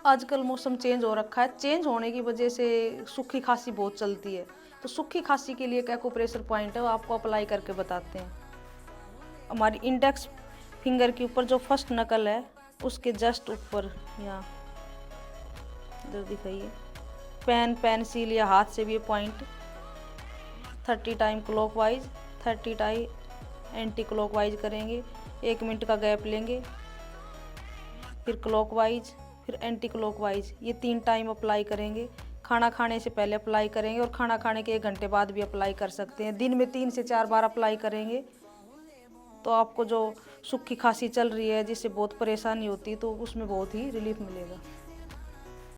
आजकल मौसम चेंज हो रखा है, चेंज होने की वजह से सूखी खांसी बहुत चलती है। तो सूखी खांसी के लिए एक एक्यूप्रेशर पॉइंट है, वो आपको अप्लाई करके बताते हैं। हमारी इंडेक्स फिंगर के ऊपर जो फर्स्ट नकल है उसके जस्ट ऊपर, यहाँ इधर दिखाइए, पेन पेंसिल या हाथ से भी ये point 30 time clockwise, 30 time anti clockwise करेंगे। 1 मिनट का गैप लेंगे, फिर क्लॉकवाइज, फिर एंटी क्लॉकवाइज, ये 3 टाइम अप्लाई करेंगे। खाना खाने से पहले अप्लाई करेंगे और खाना खाने के 1 घंटे बाद भी अप्लाई कर सकते हैं। दिन में 3 से 4 बार अप्लाई करेंगे तो आपको जो सूखी खांसी चल रही है जिससे बहुत परेशानी होती है तो उसमें बहुत ही रिलीफ मिलेगा।